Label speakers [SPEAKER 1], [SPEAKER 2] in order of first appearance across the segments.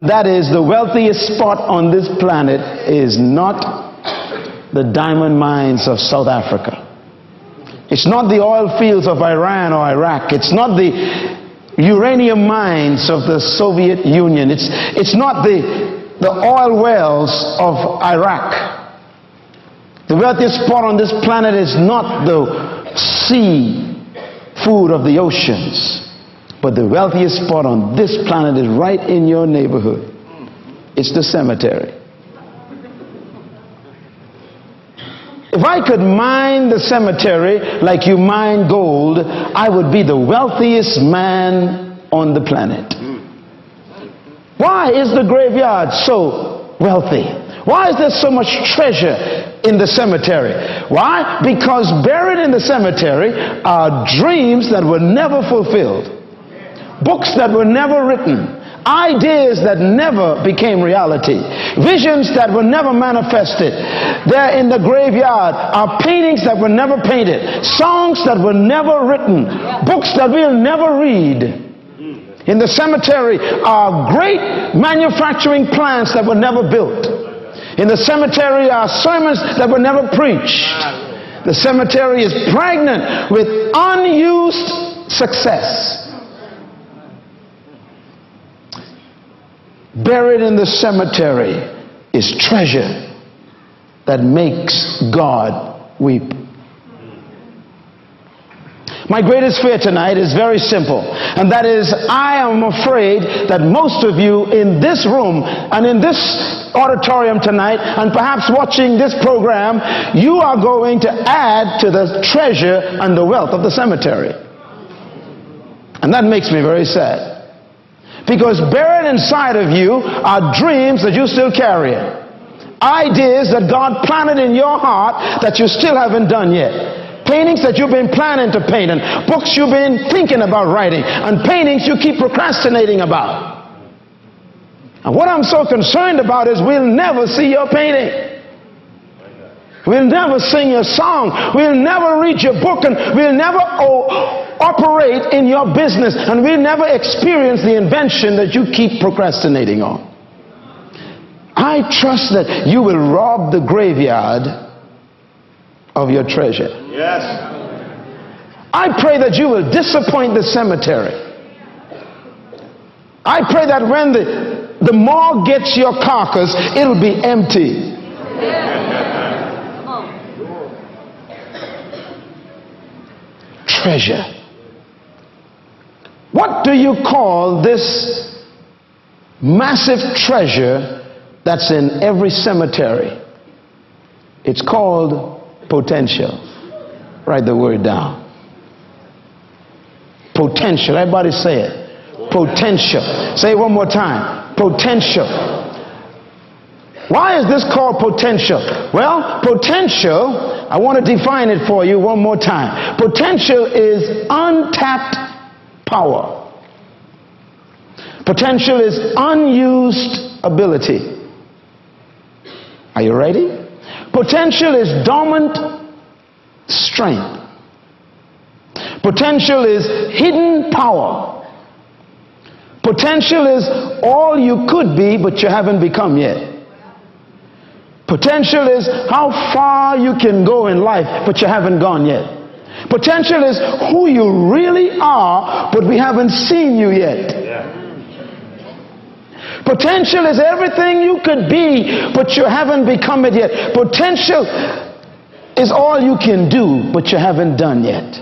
[SPEAKER 1] That is, the wealthiest spot on this planet is not the diamond mines of South Africa. It's not the oil fields of Iran or Iraq. It's not the uranium mines of the Soviet Union. It's not the oil wells of Iraq. The wealthiest spot on this planet is not the sea food of the oceans. But the wealthiest spot on this planet is right in your neighborhood. It's the cemetery. If I could mine the cemetery like you mine gold, I would be the wealthiest man on the planet. Why is the graveyard so wealthy? Why is there so much treasure in the cemetery? Why? Because buried in the cemetery are dreams that were never fulfilled, books that were never written, ideas that never became reality, visions that were never manifested. There in the graveyard are paintings that were never painted, songs that were never written, books that we'll never read. In the cemetery are great manufacturing plants that were never built. In the cemetery are sermons that were never preached. The cemetery is pregnant with unused success. Buried in the cemetery is treasure that makes God weep. My greatest fear tonight is very simple, and that is, I am afraid that most of you in this room and in this auditorium tonight, and perhaps watching this program, you are going to add to the treasure and the wealth of the cemetery. And that makes me very sad. Because buried inside of you are dreams that you still carry, ideas that God planted in your heart that you still haven't done yet, paintings that you've been planning to paint, and books you've been thinking about writing, and paintings you keep procrastinating about. And what I'm so concerned about is we'll never see your painting. We'll never sing your song. We'll never read your book, and we'll never operate in your business, and we'll never experience the invention that you keep procrastinating on. I trust that you will rob the graveyard of your treasure.
[SPEAKER 2] Yes.
[SPEAKER 1] I pray that you will disappoint the cemetery. I pray that when the morgue gets your carcass, it'll be empty. Treasure. What do you call this massive treasure that's in every cemetery? It's called potential. Write the word down. Potential. Everybody say it. Potential. Say it one more time. Potential. Why is this called potential? Well, potential, I want to define it for you one more time. Potential is untapped power. Potential is unused ability. Are you ready? Potential is dormant strength. Potential is hidden power. Potential is all you could be but you haven't become yet. Potential is how far you can go in life but you haven't gone yet. Potential is who you really are but we haven't seen you yet. Potential is everything you could be but you haven't become it yet. Potential is all you can do but you haven't done yet.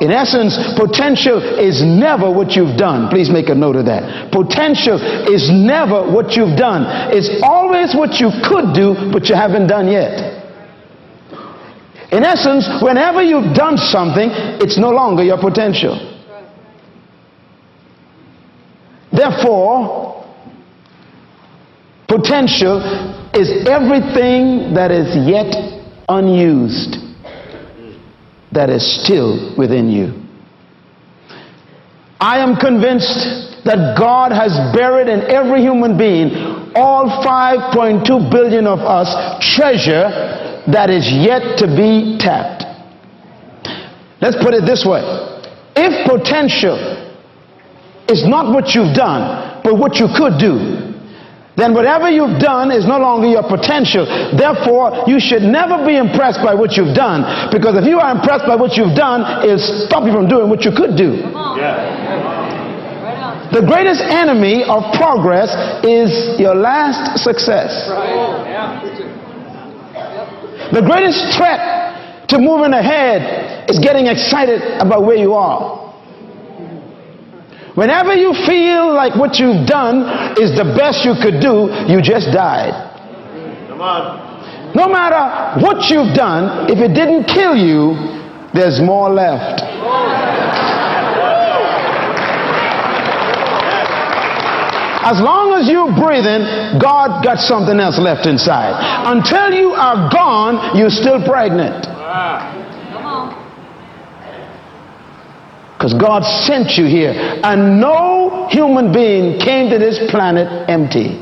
[SPEAKER 1] In essence, potential is never what you've done. Please make a note of that. Potential is never what you've done. It's always what you could do but you haven't done yet. In essence, whenever you've done something, it's no longer your potential. Therefore, potential is everything that is yet unused, that is still within you. I am convinced that God has buried in every human being, all 5.2 billion of us, treasure that is yet to be tapped. Let's put it this way. If potential is not what you've done, but what you could do, then whatever you've done is no longer your potential. Therefore, you should never be impressed by what you've done, because if you are impressed by what you've done, it'll stop you from doing what you could do. The greatest enemy of progress is your last success. The greatest threat to moving ahead is getting excited about where you are. Whenever you feel like what you've done is the best you could do, you just died. Come on. No matter what you've done, if it didn't kill you, there's more left. As long as you're breathing, God got something else left inside. Until you are gone, you're still pregnant. Because God sent you here, and no human being came to this planet empty.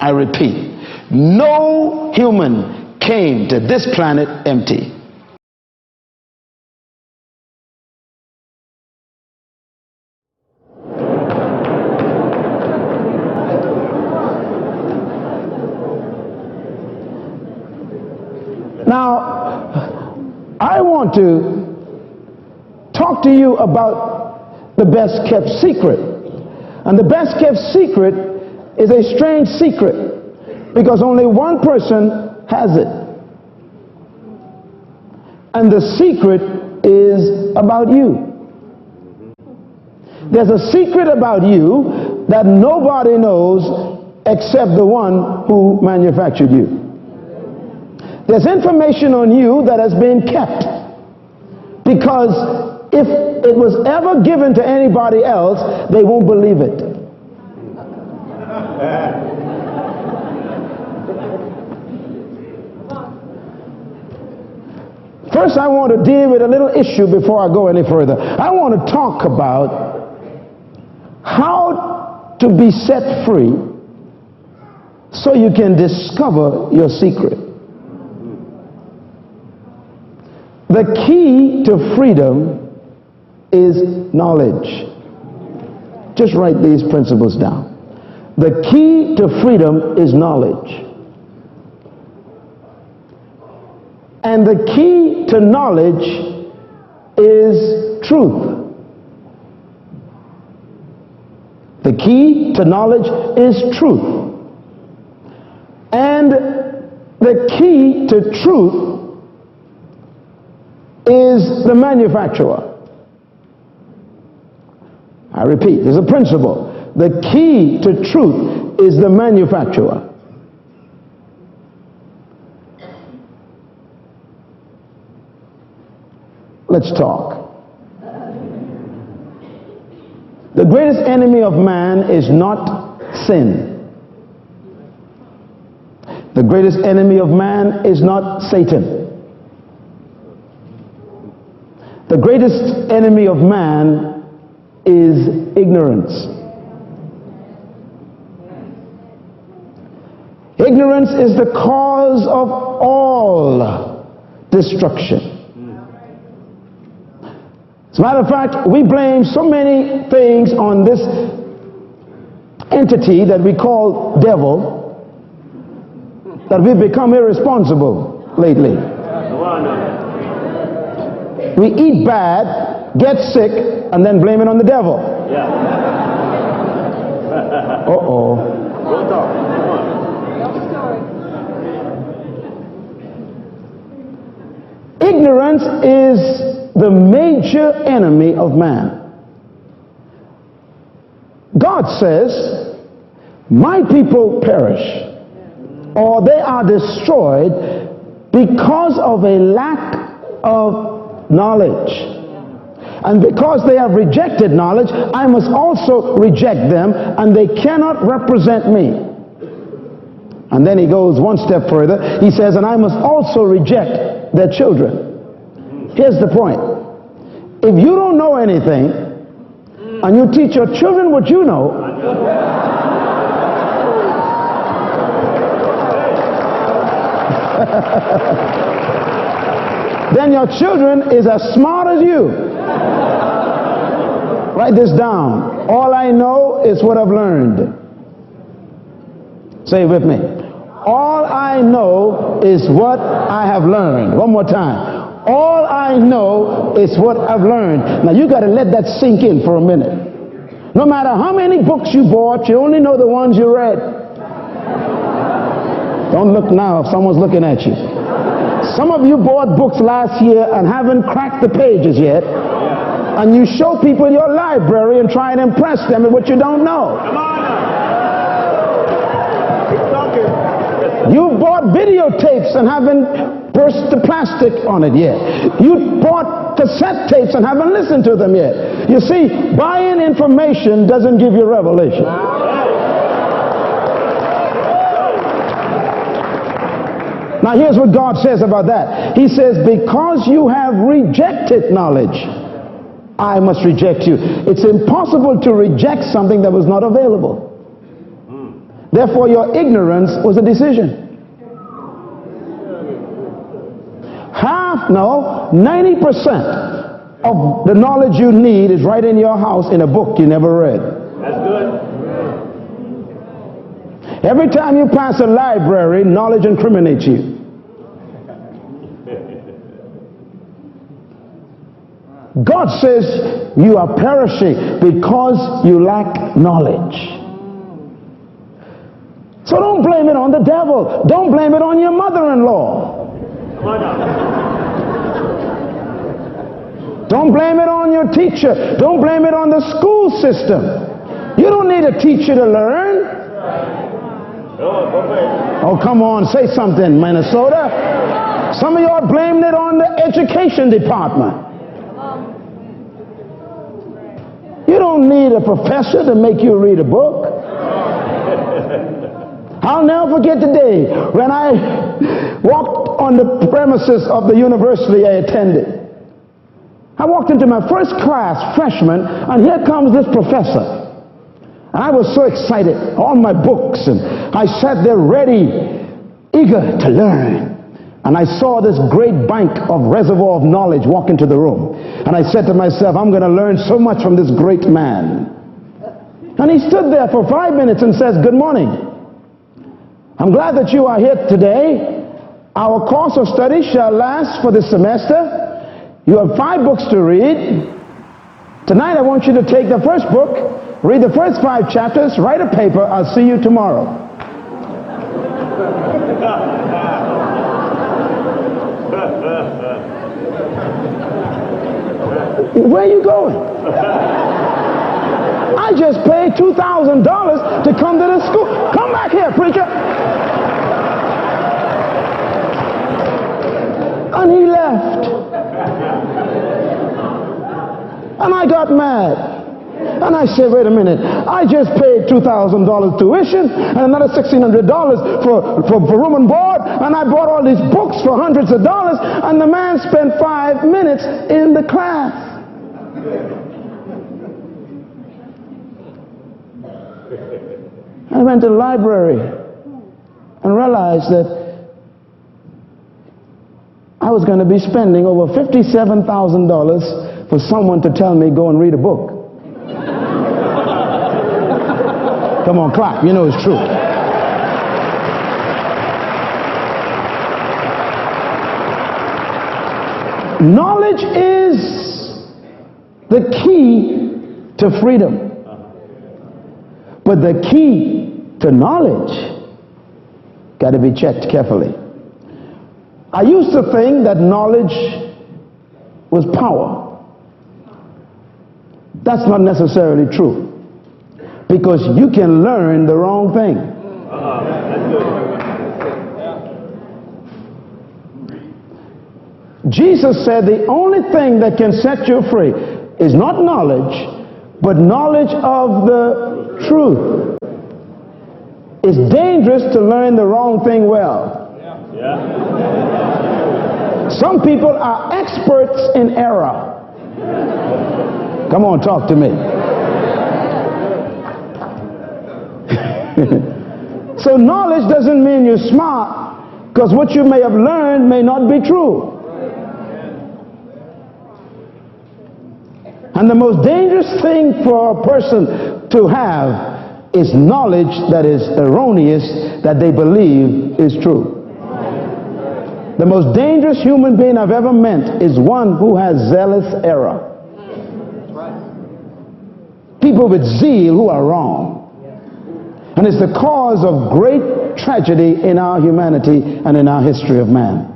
[SPEAKER 1] I repeat, no human came to this planet empty. Now, I want to talk to you about the best kept secret. And the best kept secret is a strange secret, because only one person has it. And the secret is about you. There's a secret about you that nobody knows except the one who manufactured you. There's information on you that has been kept, because if it was ever given to anybody else, they won't believe it. First, I want to deal with a little issue before I go any further. I want to talk about how to be set free so you can discover your secret. The key to freedom is knowledge. Just write these principles down. The key to freedom is knowledge. And the key to knowledge is truth. The key to knowledge is truth. And the key to truth is the manufacturer. I repeat, there's a principle. The key to truth is the manufacturer. Let's talk. The greatest enemy of man is not sin. The greatest enemy of man is not Satan. The greatest enemy of man is ignorance. Ignorance is the cause of all destruction. As a matter of fact, we blame so many things on this entity that we call devil that we've become irresponsible lately. We eat bad, get sick, and then blame it on the devil. Ignorance is the major enemy of man. God says, my people perish, or they are destroyed because of a lack of knowledge. And because they have rejected knowledge, I must also reject them, and they cannot represent me. And then he goes one step further. He says, and I must also reject their children. Here's the point. If you don't know anything, and you teach your children what you know, then your children is as smart as you. Write this down. All I know is what I've learned. Say it with me. All I know is what I have learned. One more time. All I know is what I've learned. Now you got to let that sink in for a minute. No matter how many books you bought, you only know the ones you read. Don't look now if someone's looking at you. Some of you bought books last year and haven't cracked the pages yet. And you show people your library and try and impress them with what you don't know.
[SPEAKER 2] Come on now.
[SPEAKER 1] You bought videotapes and haven't burst the plastic on it yet. You bought cassette tapes and haven't listened to them yet. You see, buying information doesn't give you revelation. Now here's what God says about that. He says, because you have rejected knowledge, I must reject you. It's impossible to reject something that was not available. Therefore, your ignorance was a decision. 90% of the knowledge you need is right in your house in a book you never read.
[SPEAKER 2] That's good.
[SPEAKER 1] Every time you pass a library, knowledge incriminates you. God says you are perishing because you lack knowledge. So don't blame it on the devil. Don't blame it on your mother-in-law.
[SPEAKER 2] Come on now.
[SPEAKER 1] Don't blame it on your teacher. Don't blame it on the school system. You don't need a teacher to learn. Oh, come on, say something, Minnesota. Some of you are blaming it on the education department. You don't need a professor to make you read a book. I'll never forget the day when I walked on the premises of the university I attended. I walked into my first class, freshman, and here comes this professor. And I was so excited, all my books, and I sat there ready, eager to learn. And I saw this great bank of reservoir of knowledge walk into the room. And I said to myself, I'm going to learn so much from this great man. And he stood there for 5 minutes and says, good morning. I'm glad that you are here today. Our course of study shall last for the semester. You have 5 books to read. Tonight I want you to take the first book, read the first 5 chapters, write a paper. I'll see you tomorrow. Where are you going? I just paid $2,000 to come to the school. Come back here, preacher. And he left. And I got mad. And I said, wait a minute, I just paid $2,000 tuition and another $1,600 for room and board, and I bought all these books for hundreds of dollars, and the man spent 5 minutes in the class. I went to the library and realized that I was going to be spending over $57,000 for someone to tell me go and read a book. Come on, clap. You know it's true. Knowledge is the key to freedom. But the key to knowledge got to be checked carefully. I used to think that knowledge was power. That's not necessarily true. Because you can learn the wrong thing. Jesus said the only thing that can set you free is not knowledge, but knowledge of the truth. It's dangerous to learn the wrong thing well. Some people are experts in error. Come on, talk to me. So knowledge doesn't mean you're smart, because what you may have learned may not be true. And the most dangerous thing for a person to have is knowledge that is erroneous that they believe is true. The most dangerous human being I've ever met is one who has zealous error. People with zeal who are wrong. And it's the cause of great tragedy in our humanity and in our history of man.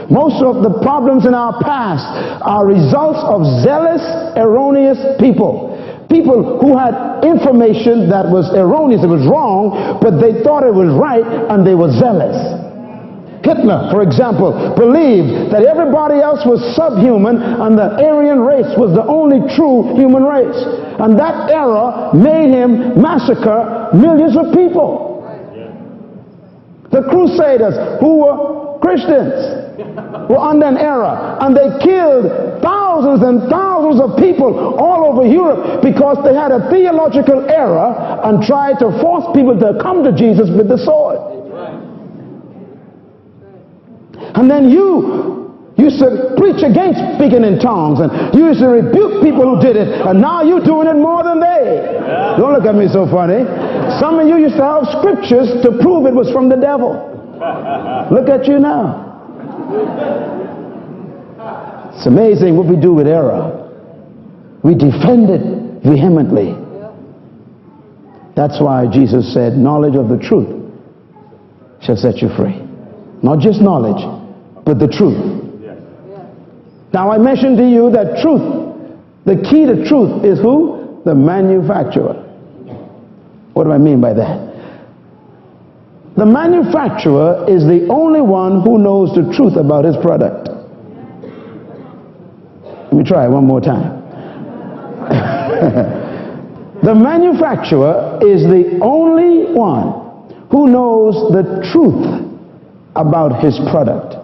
[SPEAKER 1] Most of the problems in our past are results of zealous, erroneous people. People who had information that was erroneous, it was wrong, but they thought it was right and they were zealous. Hitler, for example, believed that everybody else was subhuman and the Aryan race was the only true human race. And that error made him massacre millions of people. The Crusaders, who were Christians, were under an error, and they killed thousands and thousands of people all over Europe because they had a theological error and tried to force people to come to Jesus with the sword. And then you used to preach against speaking in tongues, and you used to rebuke people who did it, and now you're doing it more than they. Don't look at me so funny. Some of you used to have scriptures to prove it was from the devil. Look at you now. It's amazing what we do with error. We defend it vehemently. That's why Jesus said, knowledge of the truth shall set you free. Not just knowledge, but the truth. Now I mentioned to you that truth, the key to truth is who? The manufacturer. What do I mean by that? The manufacturer is the only one who knows the truth about his product. Let me try it one more time. The manufacturer is the only one who knows the truth about his product.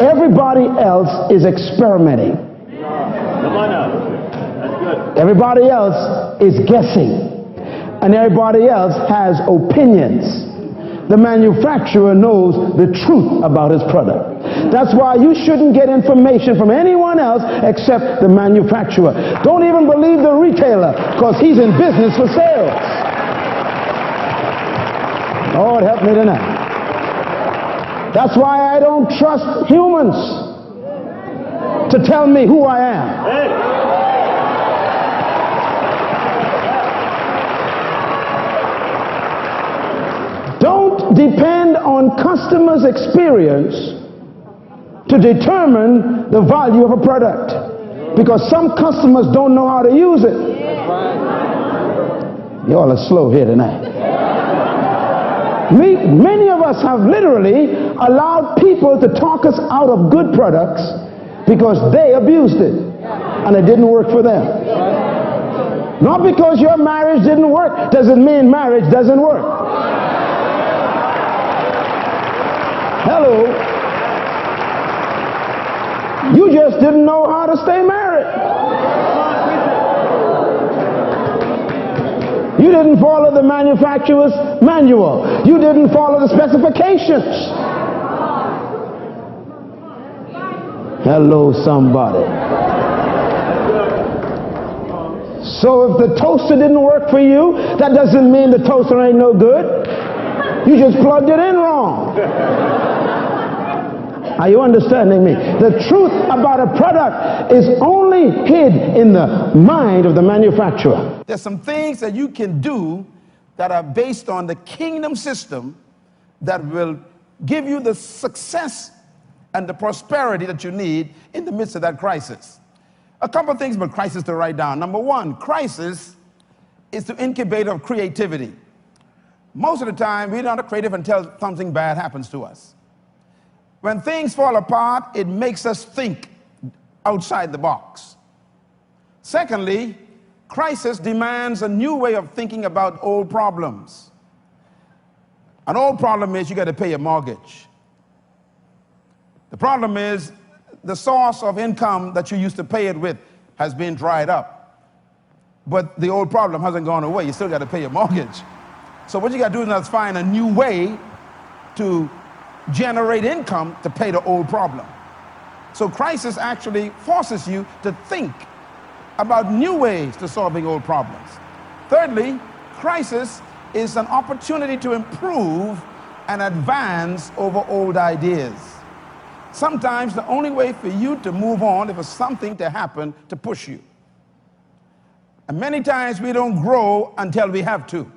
[SPEAKER 1] Everybody else is experimenting.
[SPEAKER 2] Come on now. That's good.
[SPEAKER 1] Everybody else is guessing. And everybody else has opinions. The manufacturer knows the truth about his product. That's why you shouldn't get information from anyone else except the manufacturer. Don't even believe the retailer, because he's in business for sales. Lord, help me tonight. That's why I don't trust humans to tell me who I am. Don't depend on customers' experience to determine the value of a product, because some customers don't know how to use it. Y'all are slow here tonight. Many of us have literally allowed people to talk us out of good products because they abused it and it didn't work for them. Not because your marriage didn't work doesn't mean marriage doesn't work. Hello. You just didn't know how to stay married. You didn't follow the manufacturer's manual. You didn't follow the specifications. Hello, somebody. So if the toaster didn't work for you, that doesn't mean the toaster ain't no good. You just plugged it in wrong. Are you understanding me? The truth about a product is only hid in the mind of the manufacturer. There's some things that you can do that are based on the kingdom system that will give you the success and the prosperity that you need in the midst of that crisis. A couple of things about crisis to write down. Number one, crisis is the incubator of creativity. Most of the time, we're not creative until something bad happens to us. When things fall apart, it makes us think outside the box. Secondly, crisis demands a new way of thinking about old problems. An old problem is you got to pay your mortgage. The problem is the source of income that you used to pay it with has been dried up. But the old problem hasn't gone away. You still got to pay your mortgage. So what you got to do now is find a new way to generate income to pay the old problem. So crisis actually forces you to think about new ways to solving old problems. Thirdly, crisis is an opportunity to improve and advance over old ideas. Sometimes the only way for you to move on is for something to happen to push you. And many times we don't grow until we have to.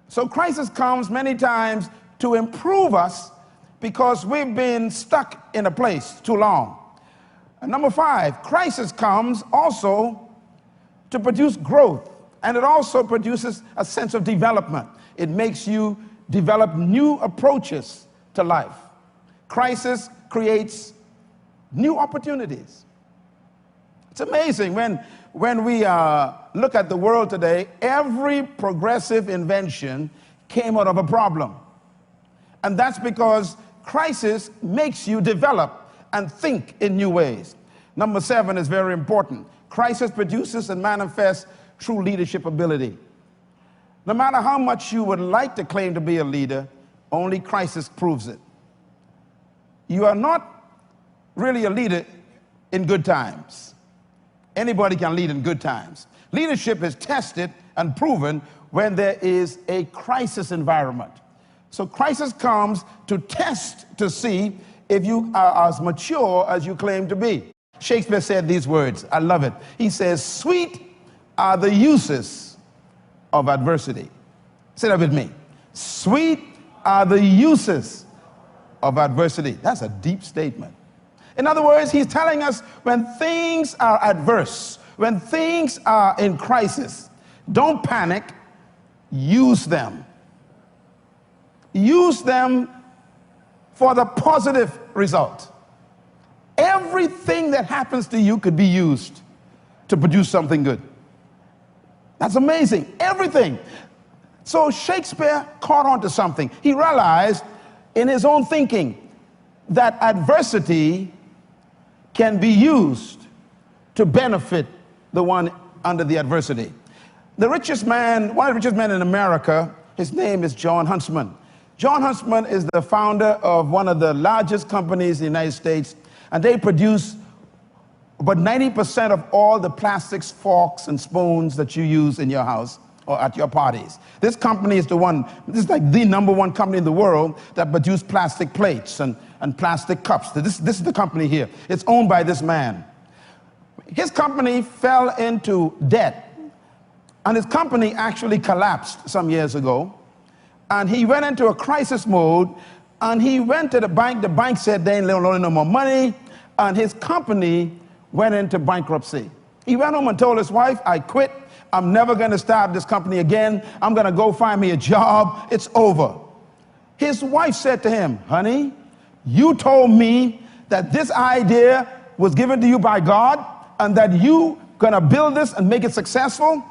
[SPEAKER 1] So crisis comes many times to improve us because we've been stuck in a place too long. And number 5, crisis comes also to produce growth, and it also produces a sense of development. It makes you develop new approaches to life. Crisis creates new opportunities. It's amazing when we look at the world today, every progressive invention came out of a problem. And that's because crisis makes you develop and think in new ways. Number 7 is very important. Crisis produces and manifests true leadership ability. No matter how much you would like to claim to be a leader, only crisis proves it. You are not really a leader in good times. Anybody can lead in good times. Leadership is tested and proven when there is a crisis environment. So crisis comes to test to see if you are as mature as you claim to be. Shakespeare said these words. I love it. He says, "Sweet are the uses of adversity." Say that with me. Sweet are the uses of adversity. That's a deep statement. In other words, he's telling us when things are adverse, when things are in crisis, don't panic, use them. Use them for the positive result. Everything that happens to you could be used to produce something good. That's amazing. Everything. So Shakespeare caught on to something. He realized in his own thinking that adversity can be used to benefit the one under the adversity. The richest man, one of the richest men in America, his name is John Huntsman. John Huntsman is the founder of one of the largest companies in the United States, and they produce about 90% of all the plastics, forks, and spoons that you use in your house or at your parties. This company is this is like the #1 company in the world that produces plastic plates and plastic cups. This is the company here. It's owned by this man. His company fell into debt, and his company actually collapsed some years ago. And he went into a crisis mode, and he went to the bank. The bank said they ain't loaning no more money, and his company went into bankruptcy. He went home and told his wife, "I quit. I'm never going to start this company again. I'm going to go find me a job. It's over." His wife said to him, "Honey, you told me that this idea was given to you by God and that you going to build this and make it successful.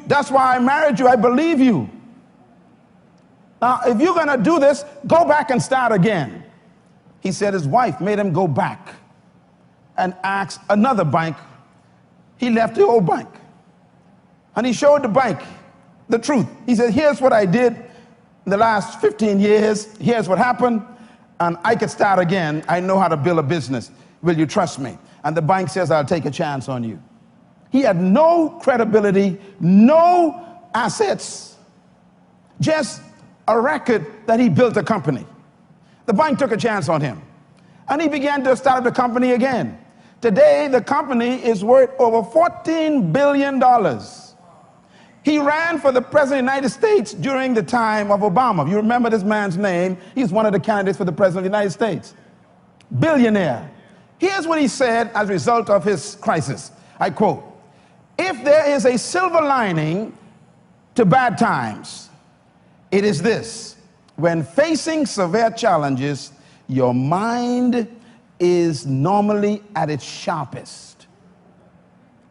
[SPEAKER 1] That's why I married you. I believe you. Now, if you're going to do this, go back and start again." He said his wife made him go back and ask another bank. He left the old bank, and he showed the bank the truth. He said, "Here's what I did in the last 15 years. Here's what happened, and I could start again. I know how to build a business. Will you trust me?" And the bank says, "I'll take a chance on you." He had no credibility, no assets, just a record that he built a company. The bank took a chance on him, and he began to start the company again. Today, the company is worth over $14 billion. He ran for the president of the United States during the time of Obama. You remember this man's name. He's one of the candidates for the president of the United States. Billionaire. Here's what he said as a result of his crisis. I quote, "If there is a silver lining to bad times, it is this: when facing severe challenges, your mind is normally at its sharpest."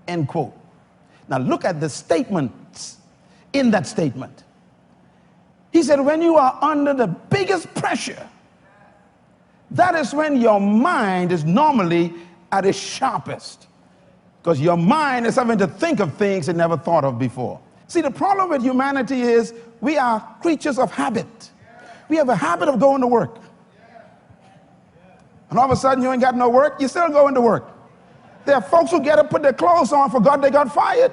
[SPEAKER 1] End quote. Now look at the statements in that statement. He said, when you are under the biggest pressure, that is when your mind is normally at its sharpest, because your mind is having to think of things it never thought of before. See, the problem with humanity is we are creatures of habit. We have a habit of going to work. And all of a sudden you ain't got no work, you're still going to work. There are folks who get up, put their clothes on, for God they got fired.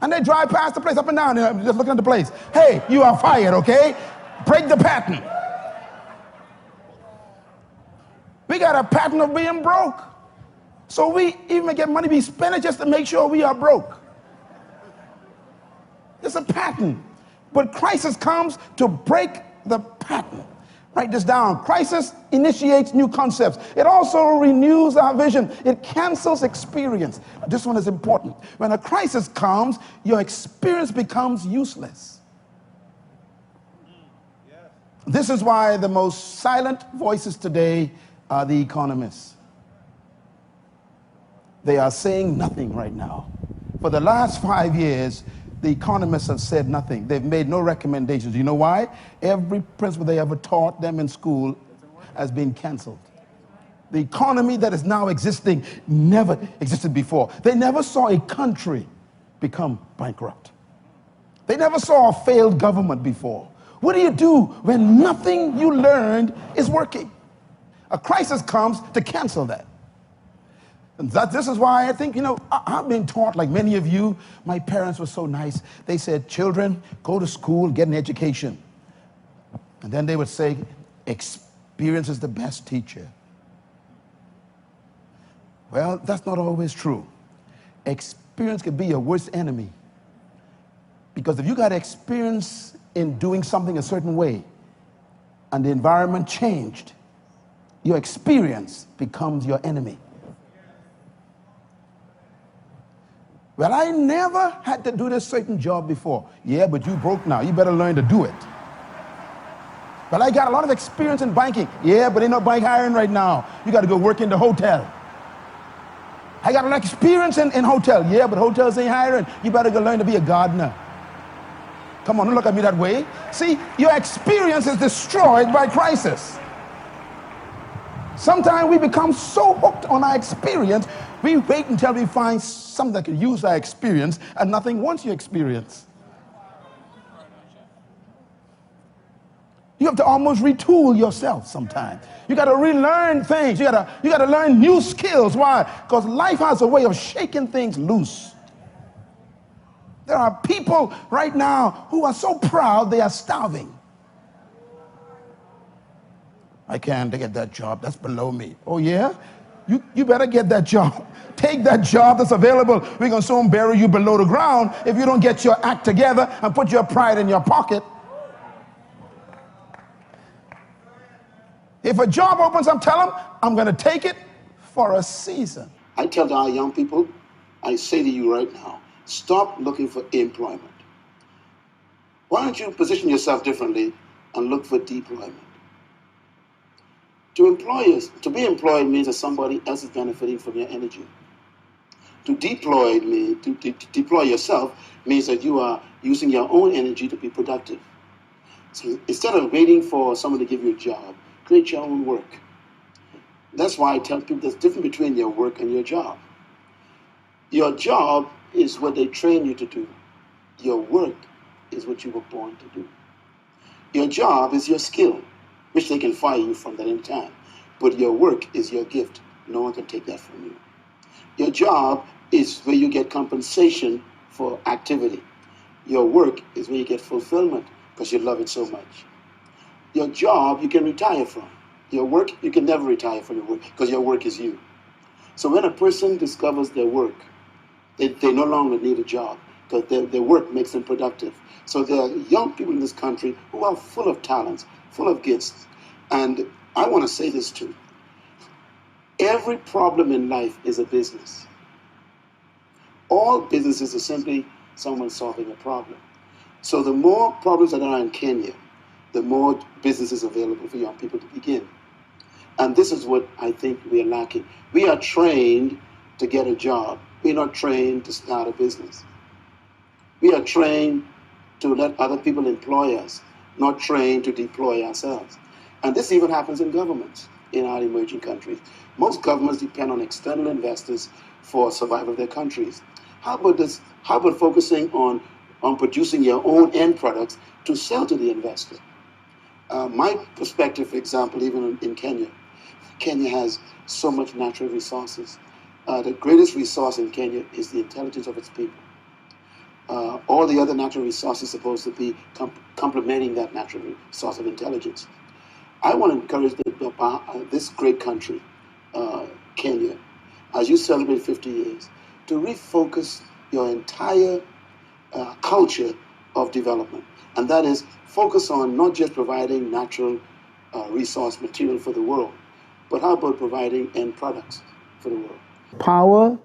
[SPEAKER 3] And they drive past the place up and down, just looking at the place. Hey, you are fired, okay? Break the pattern. We got a pattern of being broke. So we even get money, we spend it just to make sure we are broke. It's a pattern. But crisis comes to break the pattern. Write this down. Crisis initiates new concepts. It also renews our vision. It cancels experience. This one is important. When a crisis comes, your experience becomes useless. This is why the most silent voices today are the economists. They are saying nothing right now. For the last 5 years, the economists have said nothing. They've made no recommendations. You know why? Every principle they ever taught them in school has been canceled. The economy that is now existing never existed before. They never saw a country become bankrupt. They never saw a failed government before. What do you do when nothing you learned is working? A crisis comes to cancel that. And this is why I think, I've been taught, like many of you, my parents were so nice. They said, children, go to school, get an education. And then they would say, experience is the best teacher. Well, that's not always true. Experience can be your worst enemy. Because if you got experience in doing something a certain way, and the environment changed, your experience becomes your enemy. Well, I never had to do this certain job before. Yeah, but you broke now. You better learn to do it. But I got a lot of experience in banking. Yeah, but ain't no bank hiring right now. You got to go work in the hotel. I got a lot of experience in hotel. Yeah, but hotels ain't hiring. You better go learn to be a gardener. Come on, don't look at me that way. See, your experience is destroyed by crisis. Sometimes we become so hooked on our experience, we wait until we find something that can use our experience, and nothing wants your experience. You have to almost retool yourself sometimes. You got to relearn things. You got to learn new skills. Why? Because life has a way of shaking things loose. There are people right now who are so proud they are starving. I can't get that job. That's below me. Oh, yeah? You better get that job. Take that job that's available. We're going to soon bury you below the ground if you don't get your act together and put your pride in your pocket. If a job opens up, tell them, I'm going to take it for a season. I tell our young people, I say to you right now, stop looking for employment. Why don't you position yourself differently and look for deployment? To be employed means that somebody else is benefiting from your energy. To deploy yourself means that you are using your own energy to be productive. So instead of waiting for someone to give you a job, create your own work. That's why I tell people there's a difference between your work and your job. Your job is what they train you to do. Your work is what you were born to do. Your job is your skill, which they can fire you from that any time. But your work is your gift. No one can take that from you. Your job is where you get compensation for activity. Your work is where you get fulfillment because you love it so much. Your job you can retire from. Your work, you can never retire from your work because your work is you. So when a person discovers their work, they no longer need a job because their work makes them productive. So there are young people in this country who are full of talents, full of gifts. And I want to say this too. Every problem in life is a business. All businesses are simply someone solving a problem. So the more problems that are in Kenya, the more businesses available for young people to begin. And this is what I think we are lacking. We are trained to get a job. We're not trained to start a business. We are trained to let other people employ us, not trained to deploy ourselves. And this even happens in governments in our emerging countries. Most governments depend on external investors for survival of their countries. How about this? How about focusing on producing your own end products to sell to the investor? My perspective, for example, even in Kenya, Kenya has so much natural resources. The greatest resource in Kenya is the intelligence of its people. all the other natural resources supposed to be complementing that natural source of intelligence. I want to encourage this great country, Kenya, as you celebrate 50 years, to refocus your entire culture of development. And that is focus on not just providing natural resource material for the world, but how about providing end products for the world?
[SPEAKER 1] Power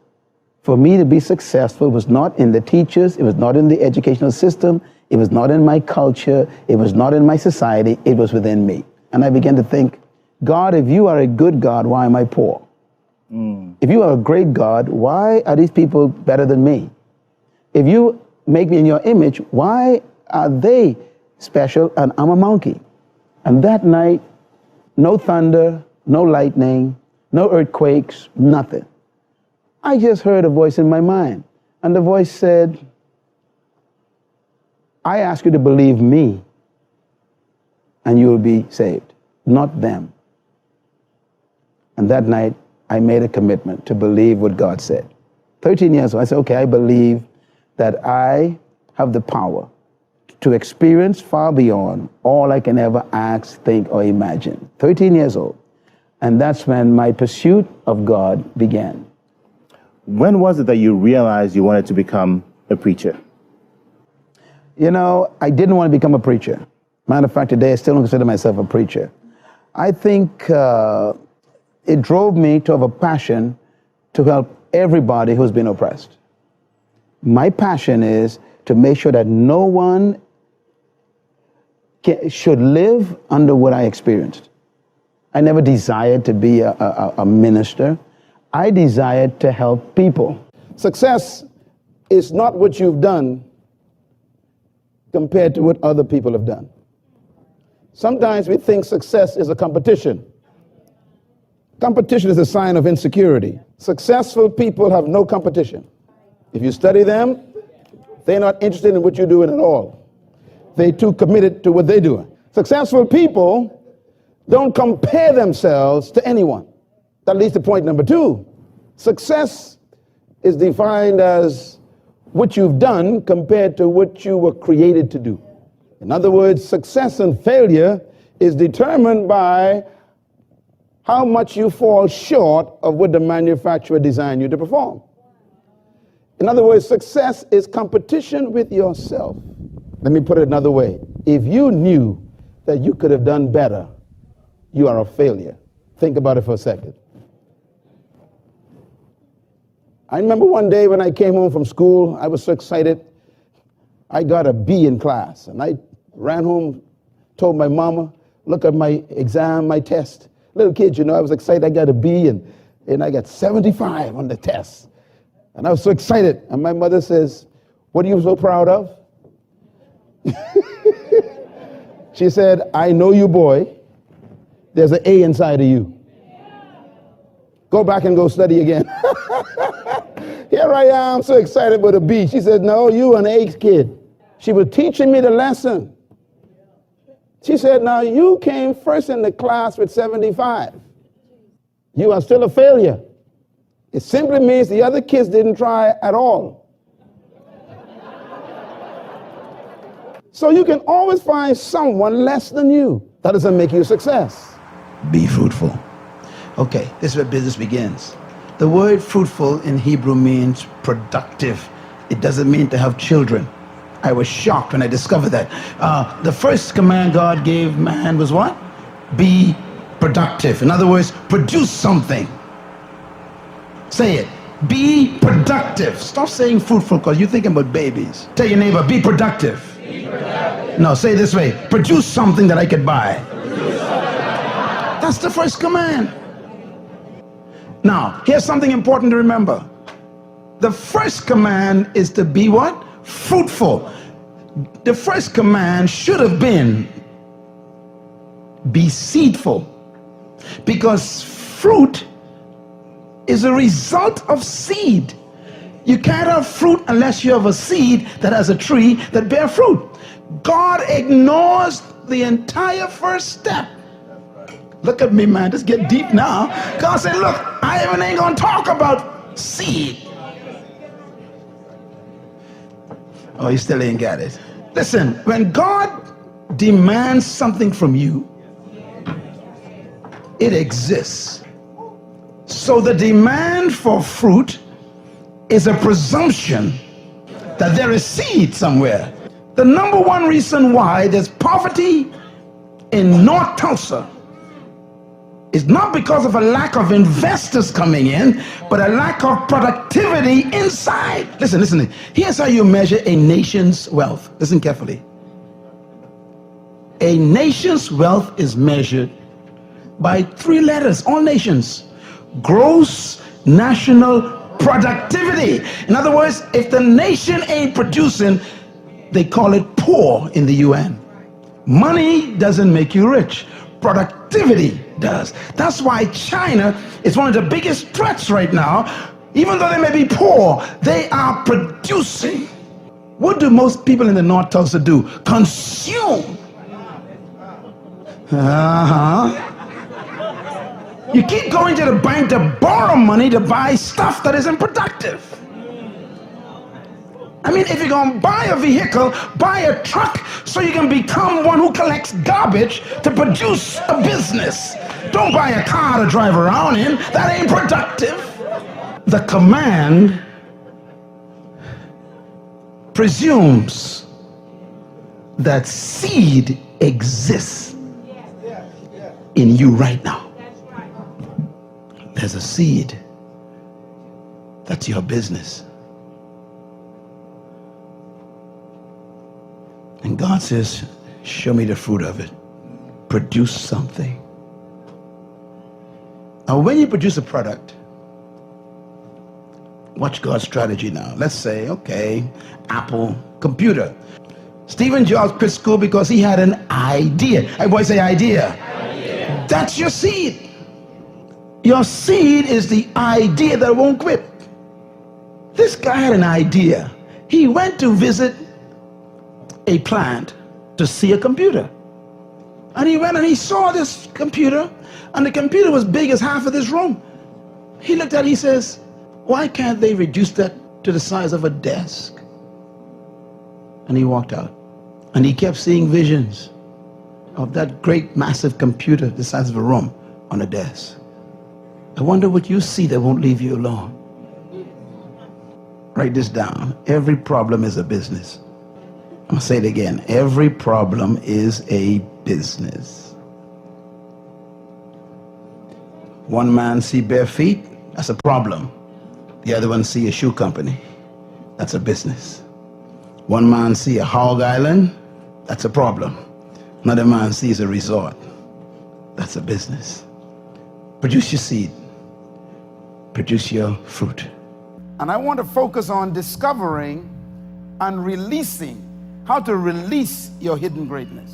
[SPEAKER 1] for me to be successful was not in the teachers, it was not in the educational system, it was not in my culture, it was not in my society, it was within me. And I began to think, God, if you are a good God, why am I poor? If you are a great God, why are these people better than me? If you make me in your image, why are they special and I'm a monkey? And that night, no thunder, no lightning, no earthquakes, nothing. I just heard a voice in my mind. And the voice said, I ask you to believe me and you will be saved, not them. And that night, I made a commitment to believe what God said. 13 years old, I said, okay, I believe that I have the power to experience far beyond all I can ever ask, think, or imagine. 13 years old. And that's when my pursuit of God began.
[SPEAKER 2] When was it that you realized you wanted to become a preacher?
[SPEAKER 1] You know, I didn't want to become a preacher. Matter of fact, today I still don't consider myself a preacher. I think it drove me to have a passion to help everybody who's been oppressed. My passion is to make sure that no one should live under what I experienced. I never desired to be a minister. I desired to help people. Success is not what you've done compared to what other people have done. Sometimes we think success is a competition. Competition is a sign of insecurity. Successful people have no competition. If you study them, they're not interested in what you're doing at all. They're too committed to what they're doing. Successful people don't compare themselves to anyone. That leads to point number 2. Success is defined as what you've done compared to what you were created to do. In other words, success and failure is determined by how much you fall short of what the manufacturer designed you to perform. In other words, success is competition with yourself. Let me put it another way. If you knew that you could have done better, you are a failure. Think about it for a second. I remember one day when I came home from school, I was so excited. I got a B in class, and I ran home, told my mama, look at my exam, my test. Little kid, you know, I was excited. I got a B, and I got 75 on the test. And I was so excited. And my mother says, what are you so proud of? She said, I know you, boy. There's an A inside of you. Go back and go study again. Here I am, so excited with a B. She said, no, you an A kid. She was teaching me the lesson. She said, now you came first in the class with 75. You are still a failure. It simply means the other kids didn't try at all. So you can always find someone less than you. That doesn't make you a success. Be fruitful. Okay, this is where business begins. The word fruitful in Hebrew means productive. It doesn't mean to have children. I was shocked when I discovered that. The first command God gave man was what? Be productive. In other words, produce something. Say it. Be productive. Stop saying fruitful because you're thinking about babies. Tell your neighbor, be productive. Be productive. No, say it this way. Produce something that I could buy. That's the first command. Now, here's something important to remember. The first command is to be what? Fruitful. The first command should have been be seedful, because fruit is a result of seed. You can't have fruit unless you have a seed that has a tree that bears fruit. God ignores the entire first step. Look at me, man, just get deep now. God said, look, I even ain't gonna talk about seed. Oh, you still ain't got it. Listen, when God demands something from you, it exists. So the demand for fruit is a presumption that there is seed somewhere. The number one reason why there's poverty in North Tulsa is not because of a lack of investors coming in, but a lack of productivity inside. Listen. Here's how you measure a nation's wealth. Listen carefully. A nation's wealth is measured by 3 letters, all nations. Gross national productivity. In other words, if the nation ain't producing, they call it poor in the UN. Money doesn't make you rich. Productivity does. That's why China is one of the biggest threats right now. Even though they may be poor, they are producing. What do most people in the North Tulsa do? Consume. You keep going to the bank to borrow money to buy stuff that isn't productive. I mean, if you're going to buy a vehicle, buy a truck so you can become one who collects garbage to produce a business. Don't buy a car to drive around in. That ain't productive. The command presumes that seed exists in you right now. There's a seed. That's your business. And God says, show me the fruit of it. Produce something. Now, when you produce a product, watch God's strategy now. Let's say, okay, Apple computer. Stephen Jobs quit school because he had an idea. Everybody say idea. That's your seed. Your seed is the idea that won't quit. This guy had an idea. He went to visit a plant to see a computer. And he went and he saw this computer, and the computer was big as half of this room. He looked at it, he says, why can't they reduce that to the size of a desk? And he walked out. And he kept seeing visions of that great massive computer the size of a room on a desk. I wonder what you see that won't leave you alone. Write this down. Every problem is a business. I'm going to say it again. Every problem is a business. One man see bare feet, that's a problem. The other one see a shoe company, that's a business. One man see a hog island, that's a problem. Another man sees a resort, that's a business. Produce your seed. Produce your fruit. And I want to focus on discovering and releasing, how to release your hidden greatness.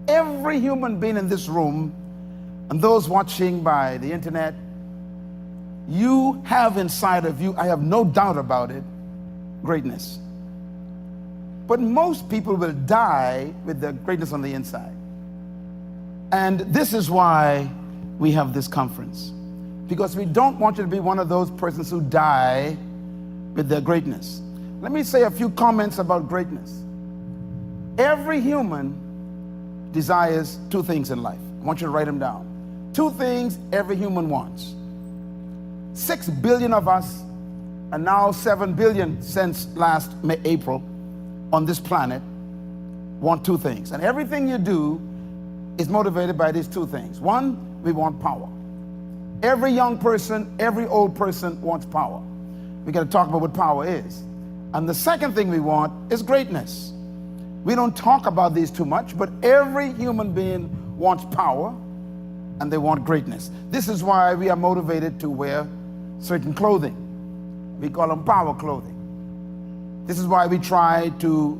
[SPEAKER 1] Every human being in this room and those watching by the internet, you have inside of you, I have no doubt about it, greatness. But most people will die with their greatness on the inside. And this is why we have this conference. Because we don't want you to be one of those persons who die with their greatness. Let me say a few comments about greatness. Every human desires 2 things in life. I want you to write them down. 2 things every human wants. 6 billion of us, and now 7 billion since last April on this planet, want 2 things. And everything you do is motivated by these 2 things. 1, we want power. Every young person, every old person wants power. We got to talk about what power is. And the second thing we want is greatness. We don't talk about these too much, but every human being wants power and they want greatness. This is why we are motivated to wear certain clothing. We call them power clothing. This is why we try to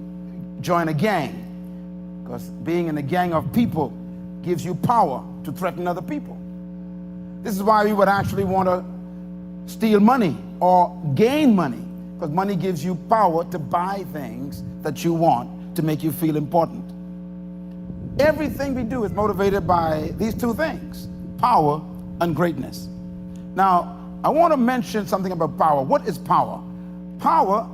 [SPEAKER 1] join a gang, because being in a gang of people gives you power to threaten other people. This is why we would actually want to steal money or gain money, because money gives you power to buy things that you want to make you feel important. Everything we do is motivated by these 2 things, power and greatness. Now, I want to mention something about power. What is power? Power,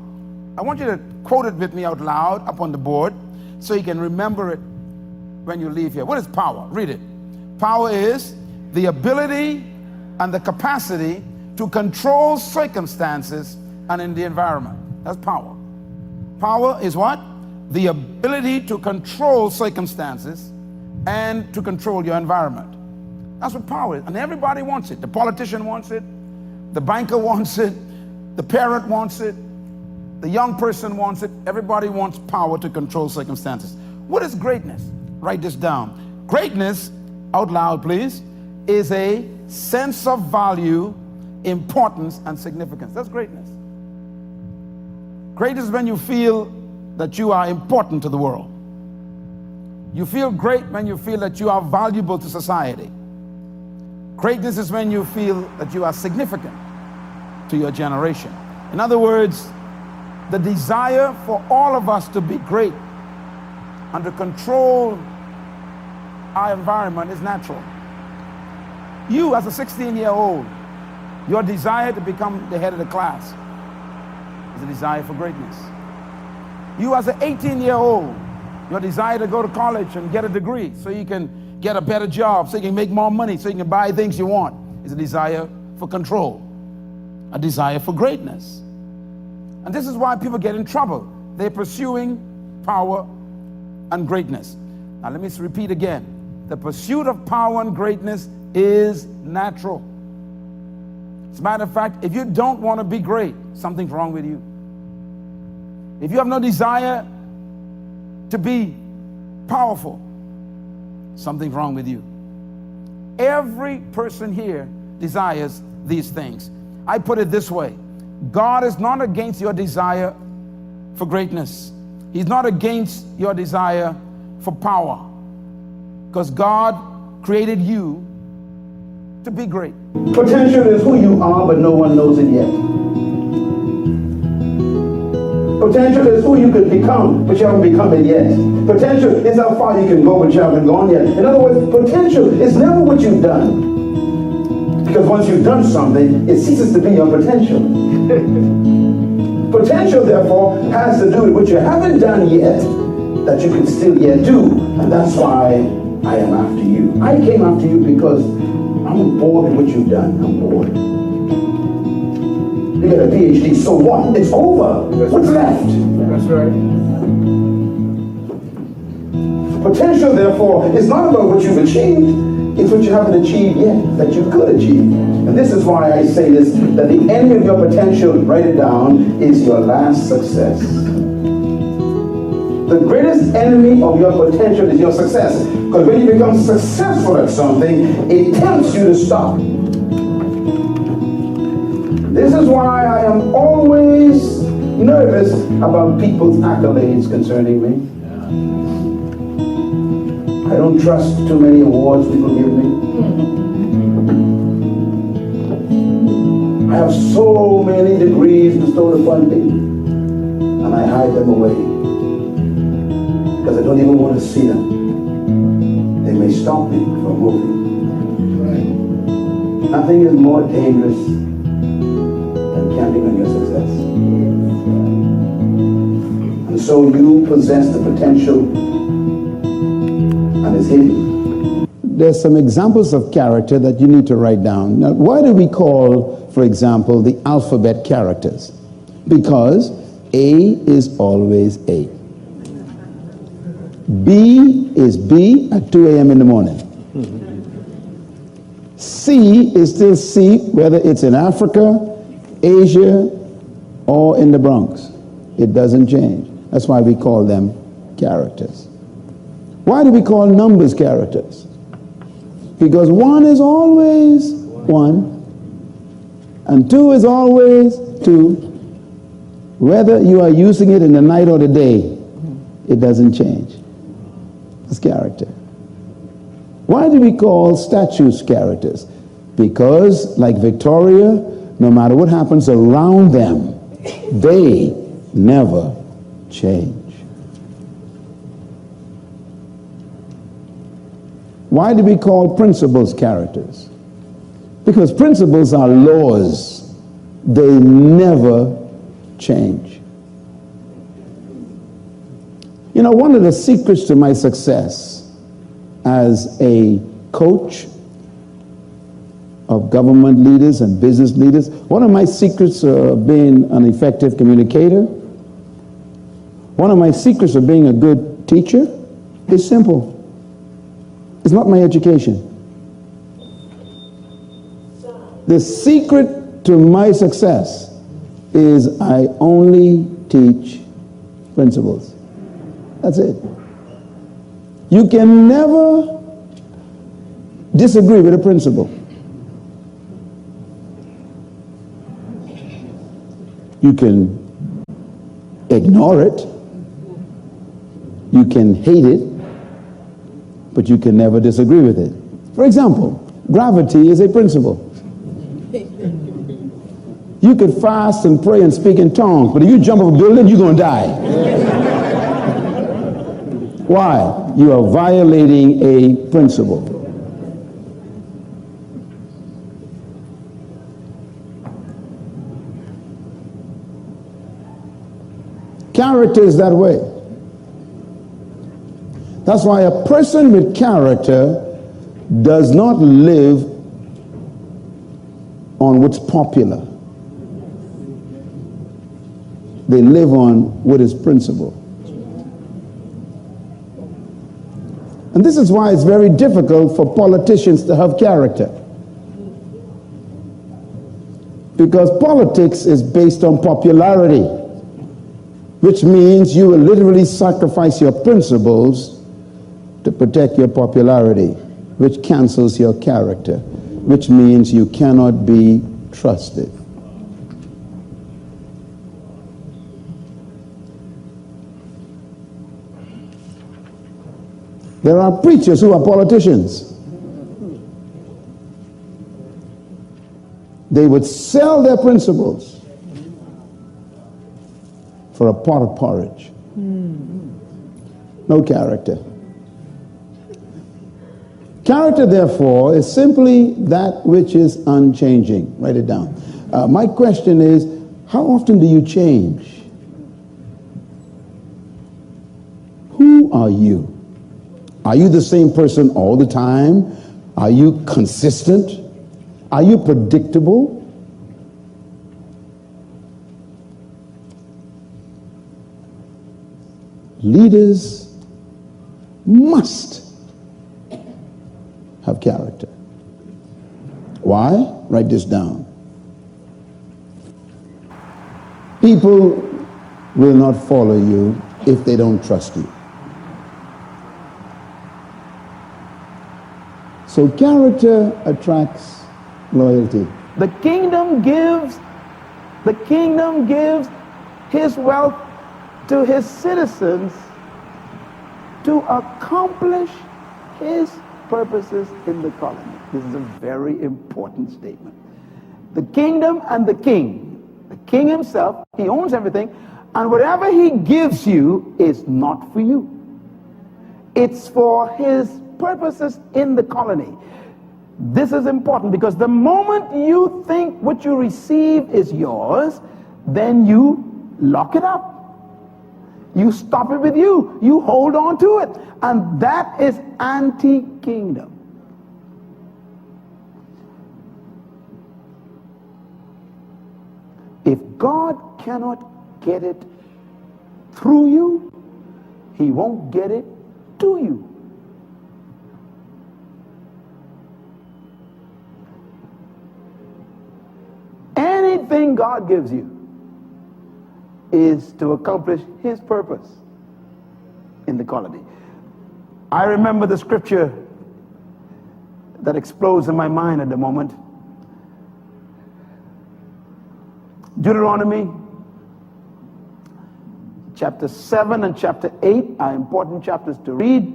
[SPEAKER 1] I want you to quote it with me out loud up on the board so you can remember it when you leave here. What is power? Read it. Power is the ability and the capacity to control circumstances and in the environment. That's power. Power is what? The ability to control circumstances and to control your environment. That's what power is. And everybody wants it. The politician wants it. The banker wants it. The parent wants it. The young person wants it. Everybody wants power to control circumstances. What is greatness? Write this down. Greatness, out loud please, is a sense of value, importance, and significance. That's greatness. Greatness is when you feel that you are important to the world. You feel great when you feel that you are valuable to society. Greatness is when you feel that you are significant to your generation. In other words, the desire for all of us to be great and to control our environment is natural. You, as a 16-year-old, your desire to become the head of the class is a desire for greatness. You, as an 18-year-old, your desire to go to college and get a degree so you can get a better job, so you can make more money, so you can buy things you want, is a desire for control, a desire for greatness. And this is why people get in trouble. They're pursuing power and greatness. Now let me repeat again. The pursuit of power and greatness is natural. As a matter of fact, if you don't want to be great, something's wrong with you. If you have no desire to be powerful, something's wrong with you. Every person here desires these things. I put it this way. God is not against your desire for greatness. He's not against your desire for power, because God created you to be great.
[SPEAKER 3] Potential is who you are, but no one knows it yet. Potential is who you could become, but you haven't become it yet. Potential is how far you can go, but you haven't gone yet. In other words, potential is never what you've done. Because once you've done something, it ceases to be your potential. Potential, therefore, has to do with what you haven't done yet, that you can still yet do. And that's why I am after you. I came after you because I'm bored with what you've done. I'm bored. You got a PhD, so what? It's over. What's left?
[SPEAKER 4] That's right.
[SPEAKER 3] Potential, therefore, is not about what you've achieved. It's what you haven't achieved yet that you could achieve. And this is why I say this, that the enemy of your potential, write it down, is your last success. The greatest enemy of your potential is your success. Because when you become successful at something, it tempts you to stop. This is why I am always nervous about people's accolades concerning me. I don't trust too many awards people give me. I have so many degrees bestowed upon me, and I hide them away because I don't even want to see them. They may stop me from moving. Nothing is more dangerous than camping on your success. And so you possess the potential, and it's hidden.
[SPEAKER 1] There's some examples of character that you need to write down. Now, why do we call, for example, the alphabet characters? Because A is always A. B is B at 2 a.m. in the morning. C is still C, whether it's in Africa, Asia, or in the Bronx. It doesn't change. That's why we call them characters. Why do we call numbers characters? Because 1 is always 1, and 2 is always 2. Whether you are using it in the night or the day, it doesn't change. It's character. Why do we call statues characters? Because, like Victoria, no matter what happens around them, they never change. Why do we call principles characters? Because principles are laws. They never change. You know, one of the secrets to my success as a coach of government leaders and business leaders, one of my secrets of being an effective communicator, one of my secrets of being a good teacher is simple. It's not my education. The secret to my success is I only teach principles. That's it. You can never disagree with a principle. You can ignore it. You can hate it, but you can never disagree with it. For example, gravity is a principle. You could fast and pray and speak in tongues, but if you jump off a building, you're going to die. Why? You are violating a principle. Character is that way. That's why a person with character does not live on what's popular. They live on what is principle. And this is why it's very difficult for politicians to have character. Because politics is based on popularity, which means you will literally sacrifice your principles to protect your popularity, which cancels your character, which means you cannot be trusted. There are preachers who are politicians. They would sell their principles for a pot of porridge. No character. Character, therefore, is simply that which is unchanging. Write it down. My question is, how often do you change? Who are you? Are you the same person all the time? Are you consistent? Are you predictable? Leaders must have character. Why? Write this down. People will not follow you if they don't trust you. So character attracts loyalty. The kingdom gives his wealth to his citizens to accomplish his purposes in the colony. This is a very important statement. The kingdom and the king himself, he owns everything, and whatever he gives you is not for you. It's for his purposes in the colony. This is important because the moment you think what you receive is yours, then you lock it up. You stop it with you. You hold on to it. And that is anti-kingdom. If God cannot get it through you, he won't get it to you. Anything God gives you is to accomplish his purpose in the colony. I remember the scripture that explodes in my mind at the moment. Deuteronomy chapter 7 and chapter 8 are important chapters to read.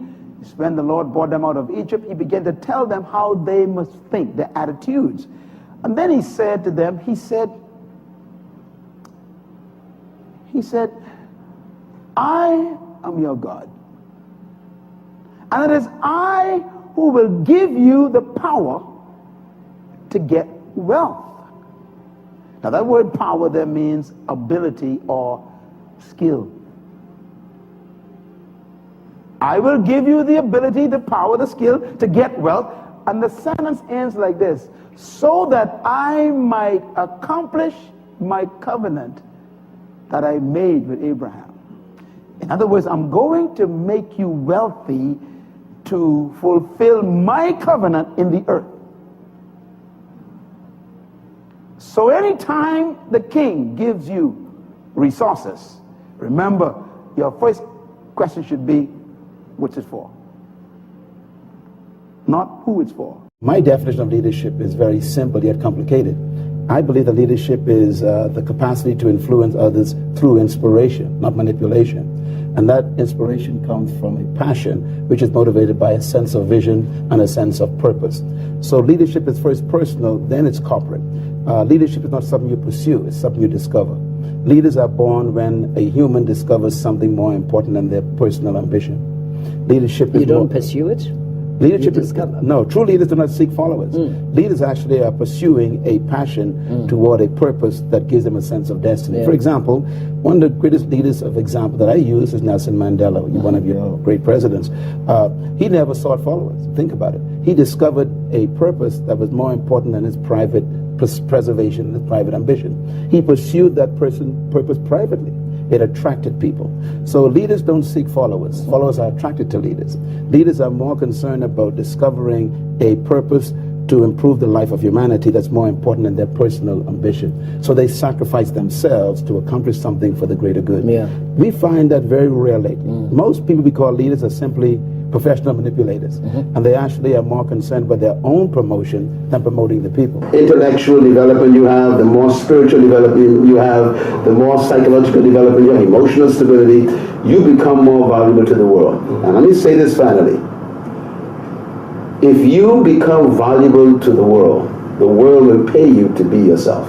[SPEAKER 1] When the Lord brought them out of Egypt, he began to tell them how they must think, their attitudes. And then he said to them, he said, I am your God. And it is I who will give you the power to get wealth. Now that word power there means ability or skill. I will give you the ability, the power, the skill to get wealth. And the sentence ends like this: so that I might accomplish my covenant that I made with Abraham. In other words, I'm going to make you wealthy to fulfill my covenant in the earth. So anytime the king gives you resources, remember, your first question should be, what's it for? Not who it's for. My definition of leadership is very simple yet complicated. I believe that leadership is the capacity to influence others through inspiration, not manipulation. And that inspiration comes from a passion which is motivated by a sense of vision and a sense of purpose. So leadership is first personal, then it's corporate. Leadership is not something you pursue, it's something you discover. Leaders are born when a human discovers something more important than their personal ambition. Leadership is
[SPEAKER 4] You don't pursue it?
[SPEAKER 1] Leadership is no. True leaders do not seek followers. Leaders actually are pursuing a passion toward a purpose that gives them a sense of destiny. For example, one of the greatest leaders of example that I use is Nelson Mandela, one of your great presidents. He never sought followers. Think about it. He discovered a purpose that was more important than his private preservation, his private ambition. He pursued that purpose privately. It attracted people. So leaders don't seek followers. Followers are attracted to leaders. Leaders are more concerned about discovering a purpose to improve the life of humanity that's more important than their personal ambition. So they sacrifice themselves to accomplish something for the greater good. We find that very rarely. Most people we call leaders are simply professional manipulators, and they actually are more concerned with their own promotion than promoting the people. Intellectual development you have, the more spiritual development you have, the more psychological development you have, emotional stability, you become more valuable to the world. And let me say this finally: if you become valuable to the world will pay you to be yourself.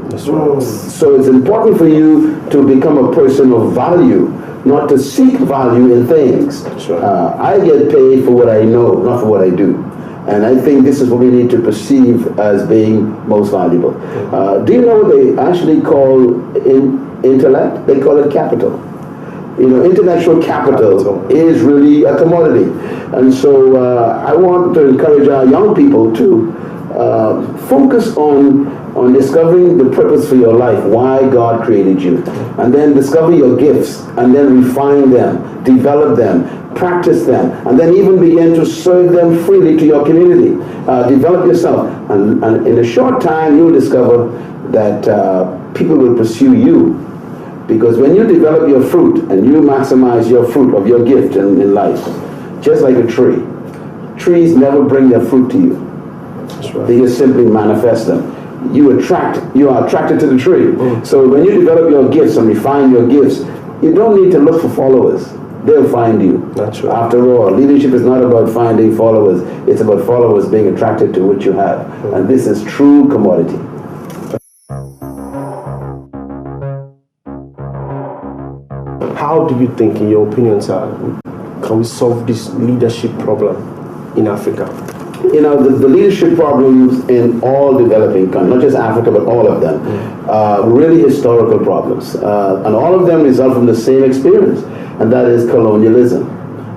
[SPEAKER 1] That's right. So it's important for you to become a person of value, not to seek value in things. That's right. I get paid for what I know, not for what I do. And I think this is what we need to perceive as being most valuable. Do you know what they actually call intellect? They call it capital. You know, intellectual capital is really a commodity. And so I want to encourage our young people to focus on discovering the purpose for your life, why God created you, and then discover your gifts, and then refine them, develop them, practice them, and then even begin to serve them freely to your community. Develop yourself, and in a short time you'll discover that people will pursue you, because when you develop your fruit and you maximize your fruit of your gift in life, just like a tree, trees never bring their fruit to you. That's right. They just simply manifest them. You are attracted to the tree. So when you develop your gifts and refine your gifts, you don't need to look for followers. They'll find you. That's right. After all, leadership is not about finding followers. It's about followers being attracted to what you have. And this is true commodity.
[SPEAKER 5] How do you think, in your opinion, sir, can we solve this leadership problem in Africa?
[SPEAKER 3] You know, the leadership problems in all developing countries, not just Africa, but all of them, are really historical problems. And all of them result from the same experience, and that is colonialism.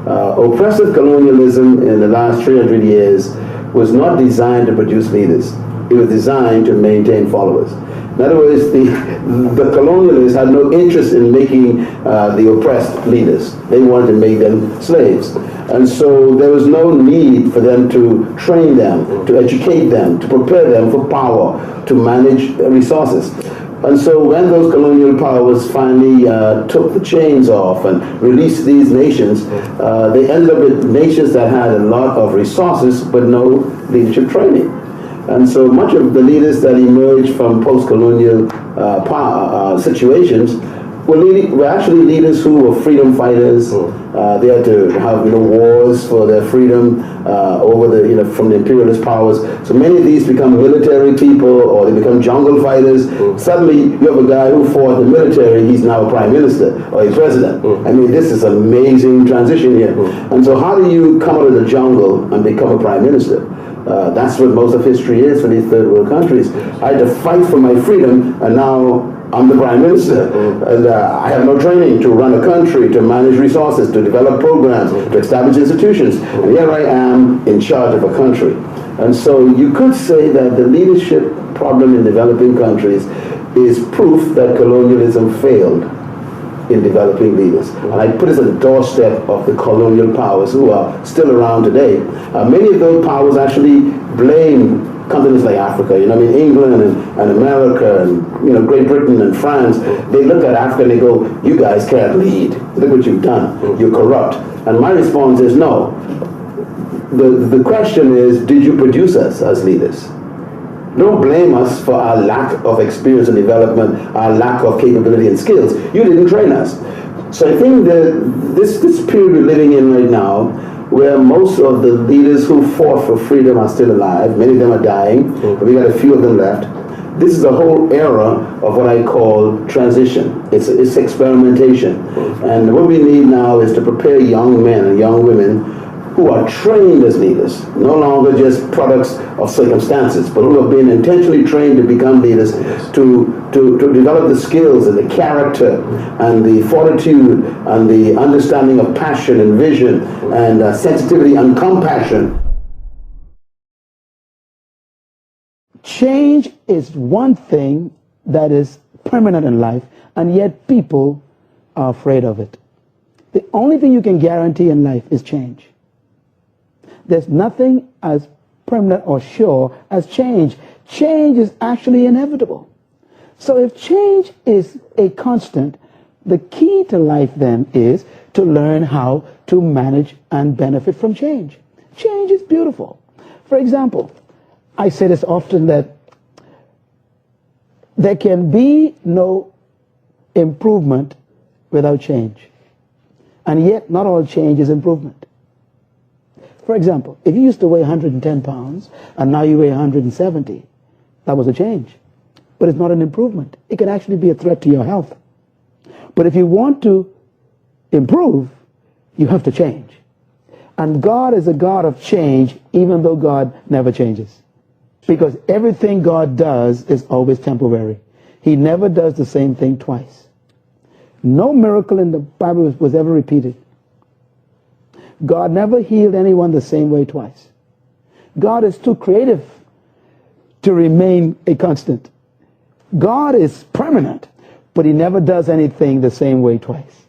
[SPEAKER 3] Oppressive colonialism in the last 300 years was not designed to produce leaders. It was designed to maintain followers. In other words, the colonialists had no interest in making the oppressed leaders. They wanted to make them slaves. And so there was no need for them to train them, to educate them, to prepare them for power, to manage resources. And so when those colonial powers finally took the chains off and released these nations, they ended up with nations that had a lot of resources but no leadership training. And so much of the leaders that emerged from post-colonial situations were actually leaders who were freedom fighters. They had to have wars for their freedom over from the imperialist powers. So many of these become military people, or they become jungle fighters. Suddenly you have a guy who fought in the military, he's now a prime minister or a president. I mean, this is an amazing transition here. And so how do you come out of the jungle and become a prime minister? That's what most of history is for these third world countries. I had to fight for my freedom, and now I'm the Prime Minister, and I have no training to run a country, to manage resources, to develop programs, to establish institutions, and here I am in charge of a country. And so you could say that the leadership problem in developing countries is proof that colonialism failed in developing leaders. And I put it at the doorstep of the colonial powers who are still around today. Many of those powers actually blame continents like Africa, England and America and, Great Britain and France. They look at Africa and they go, you guys can't lead. Look what you've done. You're corrupt. And my response is no. The question is, did you produce us as leaders? Don't blame us for our lack of experience and development, our lack of capability and skills. You didn't train us. So I think that this period we're living in right now, where most of the leaders who fought for freedom are still alive, many of them are dying, but we got a few of them left. This is a whole era of what I call transition. It's experimentation. And what we need now is to prepare young men and young women who are trained as leaders, no longer just products of circumstances, but who have been intentionally trained to become leaders, to develop the skills and the character and the fortitude and the understanding of passion and vision and sensitivity and compassion.
[SPEAKER 1] Change is one thing that is permanent in life, and yet people are afraid of it. The only thing you can guarantee in life is change. There's nothing as permanent or sure as change. Change is actually inevitable. So if change is a constant, the key to life then is to learn how to manage and benefit from change. Change is beautiful. For example, I say this often, that there can be no improvement without change. And yet not all change is improvement. For example, if you used to weigh 110 pounds and now you weigh 170, that was a change. But it's not an improvement. It can actually be a threat to your health. But if you want to improve, you have to change. And God is a God of change, even though God never changes. Because everything God does is always temporary. He never does the same thing twice. No miracle in the Bible was ever repeated. God never healed anyone the same way twice. God is too creative to remain a constant. God is permanent, but he never does anything the same way twice.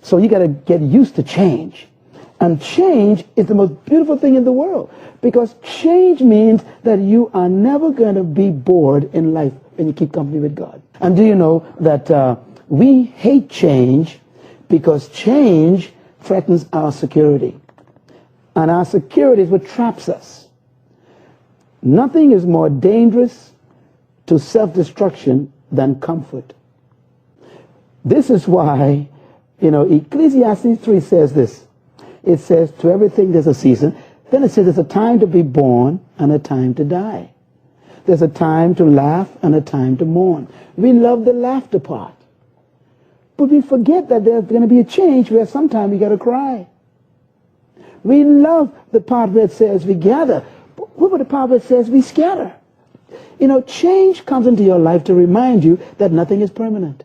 [SPEAKER 1] So you got to get used to change. And change is the most beautiful thing in the world, because change means that you are never going to be bored in life when you keep company with God. And do you know that we hate change because change threatens our security. And our security is what traps us. Nothing is more dangerous to self-destruction than comfort. This is why, Ecclesiastes 3 says this. It says, to everything there's a season. Then it says there's a time to be born and a time to die. There's a time to laugh and a time to mourn. We love the laughter part. But we forget that there's going to be a change where sometime we got to cry. We love the part where it says we gather. But what about the part where it says we scatter? Change comes into your life to remind you that nothing is permanent.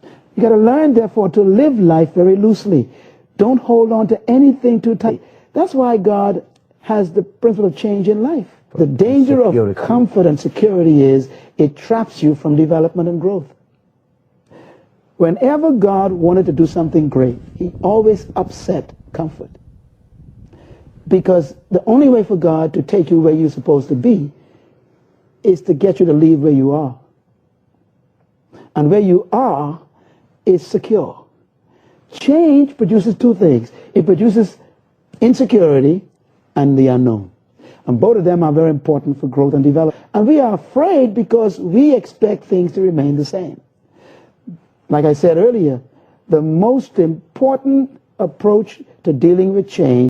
[SPEAKER 1] You got to learn, therefore, to live life very loosely. Don't hold on to anything too tight. That's why God has the principle of change in life. The danger of comfort and security is it traps you from development and growth. Whenever God wanted to do something great, he always upset comfort. Because the only way for God to take you where you're supposed to be is to get you to leave where you are. And where you are is secure. Change produces two things. It produces insecurity and the unknown. And both of them are very important for growth and development. And we are afraid because we expect things to remain the same. Like I said earlier, the most important approach to dealing with change